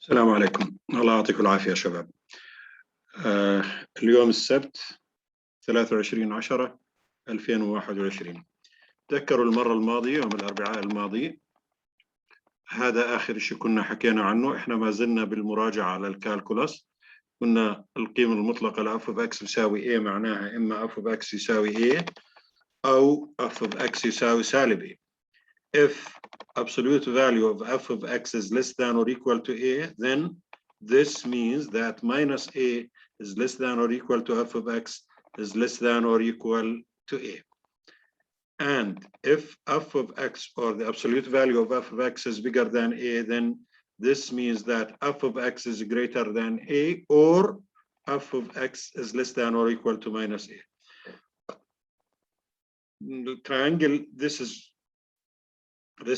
السلام عليكم. الله يعطيكم العافية يا شباب. اليوم السبت 23/10/2021. تذكروا المرة الماضية يوم الأربعاء الماضي، هذا آخر شيء كنا حكينا عنه. إحنا ما زلنا بالمراجعة على الكالكولاس. قلنا القيمة المطلقة ل f of x يساوي a معناها إما f of x يساوي a أو f of x يساوي سالب a. If absolute value of f of x is less than or equal to a, then this means that minus a is less than or equal to f of x is less than or equal to a. And if f of x, or the absolute value of f of x, is bigger than a, then this means that f of x is greater than a, or f of x is less than or equal to minus a. The triangle, this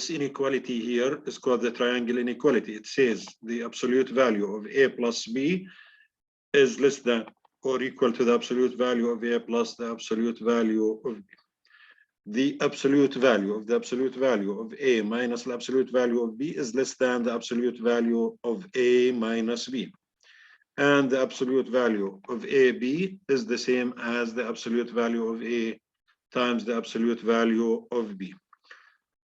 inequality here is called the triangle inequality. It says the absolute value of a plus b is less than or equal to the absolute value of a plus the absolute value of b. The absolute value of the absolute value of a minus the absolute value of b is less than the absolute value of a minus b. And the absolute value of ab is the same as the absolute value of a times the absolute value of b.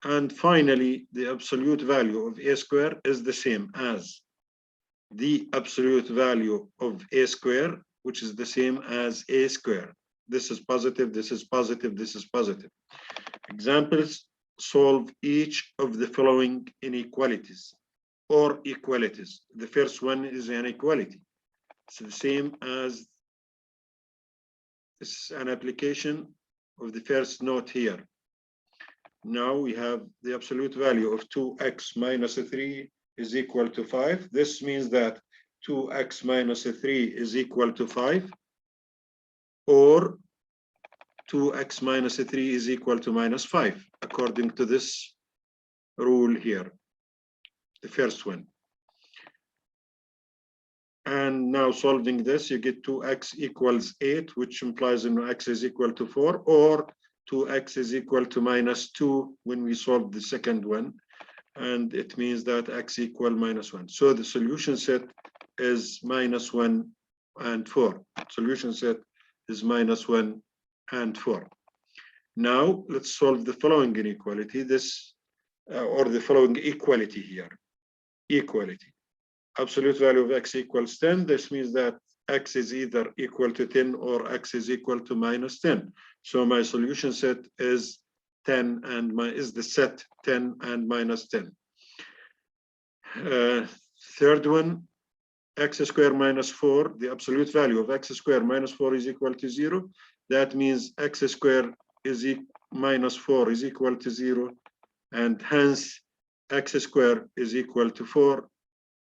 And finally, the absolute value of a square is the same as the absolute value of a square, which is the same as a square. This is positive, this is positive, this is positive. Examples: solve each of the following inequalities or equalities. The first one is an equality. It's the same as, this is an application of the first note here. Now we have the absolute value of 2x minus 3 is equal to 5. This means that 2x minus 3 is equal to 5, or 2x minus 3 is equal to minus 5, according to this rule here, the first one. And now solving this, you get 2x equals 8, which implies x is equal to 4, or 2x is equal to minus 2 when we solve the second one, and it means that x equal minus 1. So the solution set is minus 1 and 4. Solution set is minus 1 and 4. Now let's solve the following inequality, or the following equality here. Equality. Absolute value of x equals 10. This means that x is either equal to 10 or x is equal to minus 10. So my solution set is 10 and is the set 10 and minus 10. Third one, x squared minus 4. The absolute value of x squared minus 4 is equal to 0. That means x squared is minus 4 is equal to 0, and hence x squared is equal to 4.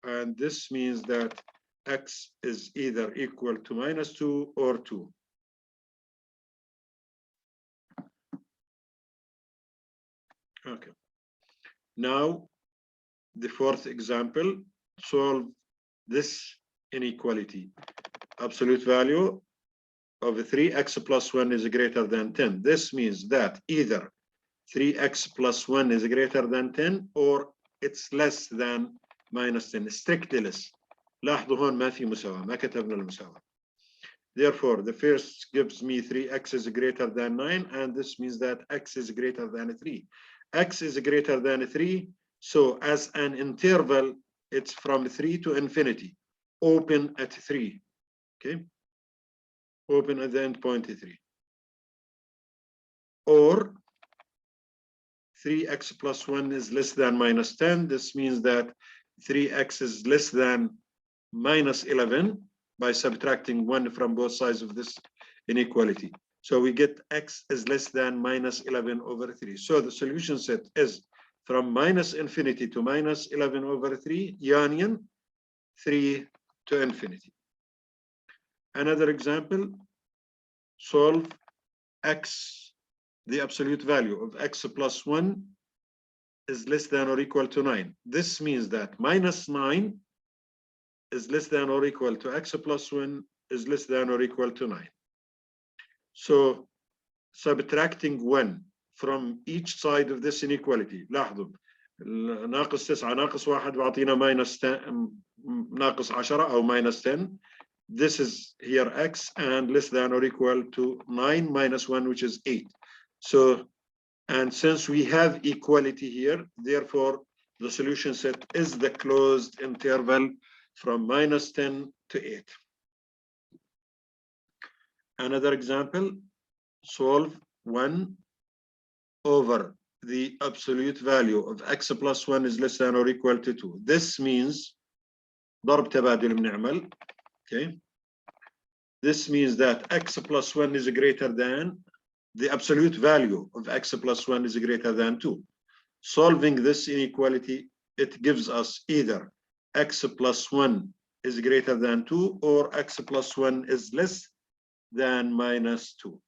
And this means that x is either equal to minus 2 or 2. Okay. Now, the fourth example, solve this inequality. Absolute value of 3x plus 1 is greater than 10. This means that either 3x plus 1 is greater than 10 or it's less than minus 10, strictly less. لاحظوا هون ما في مساواة، ما كتبنا المساواة. Therefore, the first gives me 3x is greater than 9, and this means that x is greater than 3. X is greater than 3, so as an interval, it's from 3 to infinity, open at 3, okay? Open at the end point 3. Or 3x plus 1 is less than minus 10. This means that 3x is less than minus 11 by subtracting 1 from both sides of this inequality. So we get x is less than minus 11 over 3. So the solution set is from minus infinity to minus 11 over 3, union 3 to infinity. Another example, solve x, the absolute value of x plus 1 is less than or equal to 9. This means that minus 9 is less than or equal to x plus 1 is less than or equal to 9. So subtracting 1 from each side of this inequality, لاحظوا, ناقص 9 ناقص 1 بعطينا minus 10 ناقص 10 أو minus 10. This is here x and less than or equal to 9 minus 1, which is 8. So, and since we have equality here, therefore the solution set is the closed interval from minus 10 to 8. Another example, solve 1 over the absolute value of x plus 1 is less than or equal to 2. This means ضرب تبادل بنعمل. Okay. This means that x plus 1 is greater than the absolute value of x plus 1 is greater than 2. Solving this inequality, it gives us either x plus 1 is greater than 2 or x plus 1 is less than minus 2.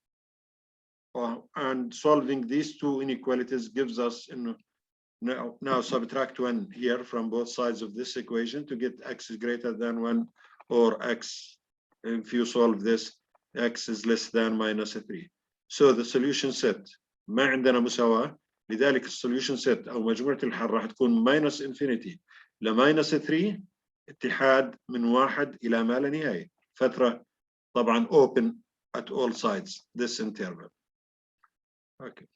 And solving these two inequalities gives us now subtract 1 here from both sides of this equation to get x is greater than 1 or x, if you solve this, x is less than minus 3. So the solution set ما عندنا مساواة، لذلك السوليوشن set أو مجموعة الحل راح تكون minus infinity ل minus 3 اتحاد من 1 إلى ما لا نهاية، فترة طبعا open at all sides this interval. Okay.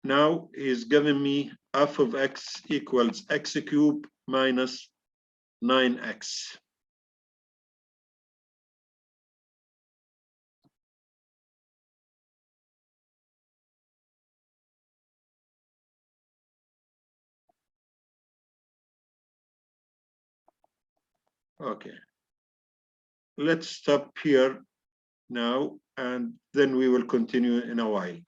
Now he's giving me f of x equals x cubed minus 9x. Okay. Let's stop here now, and then we will continue in a while.